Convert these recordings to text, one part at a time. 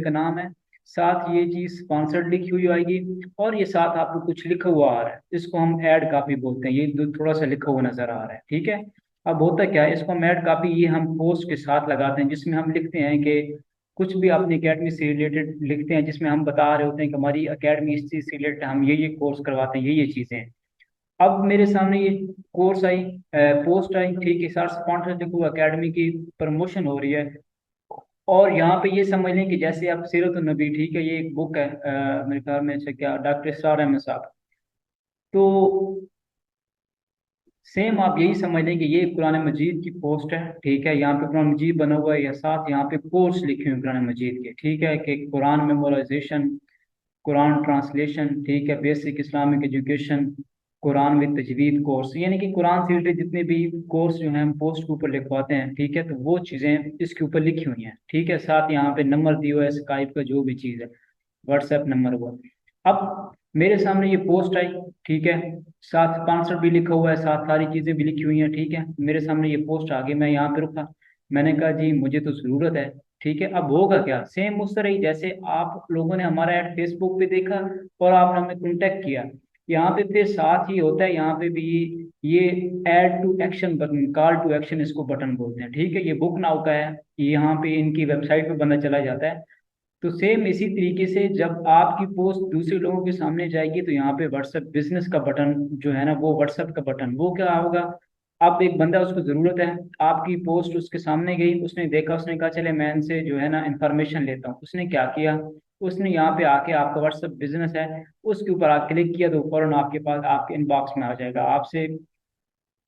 का नाम है, साथ ये चीज स्पॉन्सर्ड लिखी हुई आएगी, और ये साथ आपको कुछ लिखा हुआ आ रहा है, इसको हम ऐड कॉपी बोलते हैं। ये थोड़ा सा लिखा हुआ नजर आ रहा है, ठीक है। अब होता क्या है, इसको हम ऐड कॉपी ये हम पोस्ट के साथ लगाते हैं, जिसमें हम लिखते हैं कि कुछ भी अपनी एकेडमी से रिलेटेड लिखते हैं, जिसमें हम बता रहे होते हैं कि हमारी एकेडमी इस चीज से रिलेटेड, हम ये कोर्स करवाते हैं, ये चीजें हैं। अब मेरे सामने ये कोर्स आई, पोस्ट आई, ठीक है, सर स्पॉन्सर देखो एकेडमी की प्रमोशन हो रही है। और यहाँ पे ये समझ लें कि जैसे आप सीरत नबी, ठीक है, ये एक बुक है, मेरे ख्याल में से क्या डॉक्टर इस्रार अहमद साहब। तो सेम आप यही समझ लें कि ये कुरान मजीद की पोस्ट है, ठीक है। यहाँ पे कुरान मजीद बना हुआ है, या साथ यहाँ पे कोर्स लिखे हुए हैं कुरान मजीद के, ठीक है, कि कुरान मेमोराइजेशन, कुरान ट्रांसलेशन, ठीक है, बेसिक इस्लामिक एजुकेशन, कुरान विद तजवीद कोर्स, यानी कि कुरान से रिलेटेड जितने भी कोर्स जो हैं हम पोस्ट के ऊपर लिखवाते हैं, ठीक है। तो वो चीज़ें इसके ऊपर लिखी हुई हैं, ठीक है। साथ यहाँ पे नंबर दिया हुआ है स्काइप का, जो भी चीज़ है, व्हाट्सएप नंबर हुआ। अब मेरे सामने ये पोस्ट आई, ठीक है, साथ स्पॉन्सर भी लिखा हुआ है, साथ सारी चीज़ें भी लिखी हुई हैं, ठीक है। मेरे सामने ये पोस्ट आ गई, मैं यहाँ पे रुका, मैंने कहा जी मुझे तो ज़रूरत है, ठीक है। अब होगा क्या, सेम उस तरह ही जैसे आप लोगों ने हमारा ऐड फेसबुक पे देखा और आपने हमें कांटेक्ट किया, यहाँ पे फिर साथ ही होता है, यहाँ पे भी ये add to action button, call to action इसको बटन बोलते हैं, ठीक है। ये बुक नाउ का है, यहाँ पे इनकी वेबसाइट पे बंदा चला जाता है। तो सेम इसी तरीके से जब आपकी पोस्ट दूसरे लोगों के सामने जाएगी, तो यहाँ पे व्हाट्सएप बिजनेस का बटन जो है ना, वो व्हाट्सएप का बटन वो क्या होगा। अब एक बंदा, उसको जरूरत है, आपकी पोस्ट उसके सामने गई, उसने देखा, उसने कहा चले मैं इनसे जो है ना इंफॉर्मेशन लेता हूँ। उसने क्या किया, उसने यहाँ पे आके, आपका व्हाट्सएप बिजनेस है, उसके ऊपर आप क्लिक किया, तो फौरन आपके पास आपके इनबॉक्स में आ जाएगा, आपसे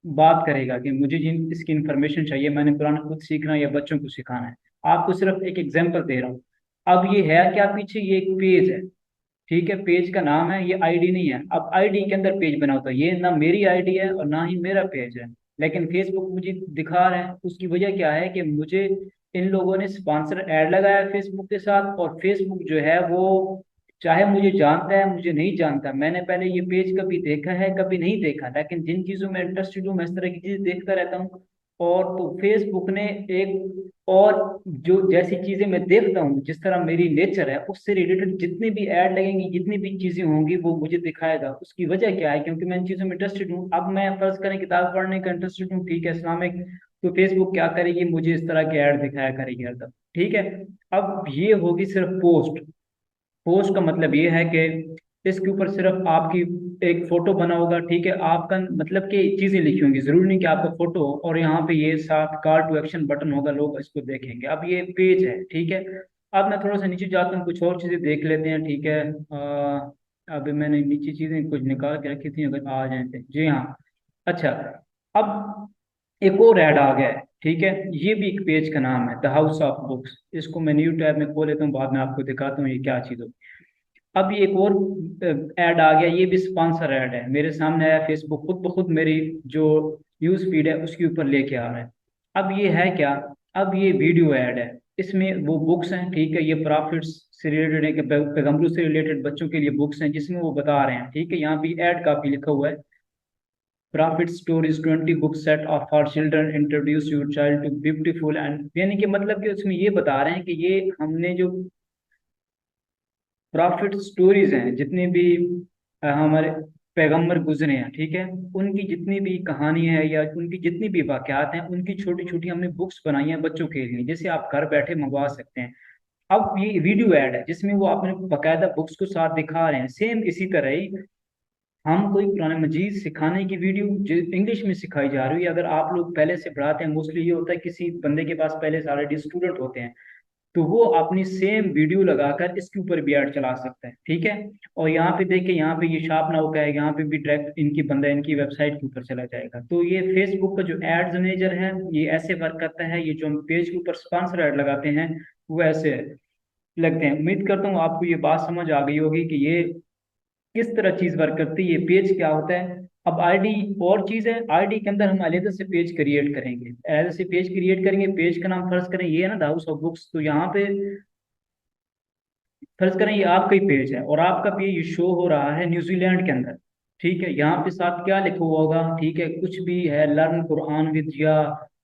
बात करेगा कि मुझे जिन इसकी इन्फॉर्मेशन चाहिए, मैंने पुराना खुद सीखना है या बच्चों को सिखाना है। आपको सिर्फ एक एग्जांपल दे रहा हूँ। अब ये है क्या, पीछे ये एक पेज है, ठीक है, पेज का नाम है, ये आईडी नहीं है। अब आईडी के अंदर पेज बना होता है, ये ना मेरी आईडी है और ना ही मेरा पेज है, लेकिन फेसबुक मुझे दिखा रहे हैं। उसकी वजह क्या है कि मुझे इन लोगों ने स्पॉन्सर ऐड लगाया फेसबुक के साथ, और फेसबुक जो है वो चाहे मुझे जानता है मुझे नहीं जानता, मैंने पहले ये पेज कभी देखा है कभी नहीं देखा, लेकिन जिन चीज़ों में इंटरेस्टेड हूँ मैं इस तरह की चीज़ देखता रहता हूँ। और तो फेसबुक ने एक, और जो जैसी चीजें मैं देखता हूँ, जिस तरह मेरी नेचर है, उससे रिलेटेड जितनी भी ऐड लगेंगी, जितनी भी चीजें होंगी, वो मुझे दिखाएगा। उसकी वजह क्या है, क्योंकि मैं इन चीजों में इंटरेस्टेड हूँ। अब मैं फर्ज करें किताब पढ़ने का इंटरेस्टेड हूँ, ठीक है, इस्लामिक, तो फेसबुक क्या करेगी, मुझे इस तरह की ऐड दिखाया करेगी हरदम, ठीक है। अब ये होगी सिर्फ पोस्ट। पोस्ट का मतलब ये है कि इसके ऊपर सिर्फ आपकी एक फोटो बना होगा, ठीक है, आपका मतलब कि चीजें लिखी होंगी, जरूरी नहीं कि आपका फोटो हो, और यहाँ पे ये साथ कॉल टू एक्शन बटन होगा, लोग इसको देखेंगे। अब ये पेज है, ठीक है। अब मैं थोड़ा सा नीचे जाता हूँ, कुछ और चीजें देख लेते हैं, ठीक है। अभी मैंने नीचे चीजें कुछ निकाल के रखी थी, अगर आ जाए तो जी हाँ। अच्छा, अब एक और ऐड आ गया है, ठीक है, ये भी एक पेज का नाम है, द हाउस ऑफ बुक्स। इसको मैं न्यू टैब में खोल लेता हूँ, बाद में आपको दिखाता हूँ ये क्या चीज़ हो। अब ये एक और ऐड आ गया, ये भी स्पॉन्सर ऐड है, मेरे सामने आया, फेसबुक खुद ब खुद मेरी जो न्यूज फीड है उसके ऊपर लेके आ रहा है। अब ये है क्या, अब ये वीडियो ऐड है, इसमें वो बुक्स हैं, ठीक है, ये प्रॉफिट्स से रिलेटेड है, कि पैगंबरों से रिलेटेड बच्चों के लिए बुक्स हैं, जिसमें वो बता रहे हैं, ठीक है। यहाँ भी ऐड काफी लिखा हुआ है, profit stories 20 book set of for children, introduce your child to beautiful and, यानी कि मतलब कि उसमें ये बता रहे हैं कि ये हमने जो प्रॉफिट स्टोरीज हैं, जितने भी हमारे पैगंबर गुजरे हैं, ठीक है, उनकी जितनी भी कहानी है या उनकी जितनी भी वाकयात हैं, उनकी छोटी छोटी हमने बुक्स बनाई हैं बच्चों के लिए, जैसे आप घर बैठे मंगवा सकते हैं। अब ये वीडियो ऐड है, जिसमें वो अपने बाकायदा बुक्स को साथ दिखा रहे हैं। सेम इसी तरह ही हम कोई कुरान मजीद सिखाने की वीडियो जो इंग्लिश में सिखाई जा रही है, अगर आप लोग पहले से पढ़ाते हैं, मोस्टली ये होता है किसी बंदे के पास पहले से ऑलरेडी स्टूडेंट होते हैं, तो वो अपनी सेम वीडियो लगाकर इसके ऊपर भी ऐड चला सकता है, ठीक है। और यहाँ पे देखिए, यहाँ पे ये शार्प नाउ का है, यहाँ पे भी डायरेक्ट इनकी बंदा इनकी वेबसाइट के ऊपर चला जाएगा। तो ये फेसबुक का जो एड्स मैनेजर है, ये ऐसे वर्क करता है। ये जो हम पेज के ऊपर स्पॉन्सर ऐड लगाते हैं, वो ऐसे लगते हैं। उम्मीद करता हूँ आपको ये बात समझ आ गई होगी कि ये किस तरह चीज वर्क करती है, ये पेज क्या होता है। अब आईडी और चीज है, आईडी के अंदर हम अलग से पेज क्रिएट करेंगे, अलग से पेज क्रिएट करेंगे। पेज का नाम फर्ज करें ये है ना, द हाउस ऑफ बुक्स, तो यहाँ पे फर्ज करें ये आपका ही पेज है, और आपका पेज ये शो हो रहा है न्यूजीलैंड के अंदर, ठीक है। यहाँ पे साथ क्या लिखा हुआ होगा, ठीक है, कुछ भी है, लर्न कुरान विद या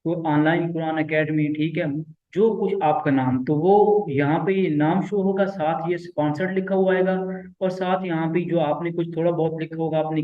ऑनलाइन कुरान एकेडमी, ठीक है, जो कुछ आपका नाम, तो वो यहाँ पे ये नाम शो होगा, साथ ये स्पॉन्सर्ड लिखा हुआ आएगा, और साथ यहाँ पे जो आपने कुछ थोड़ा बहुत लिखा होगा अपनी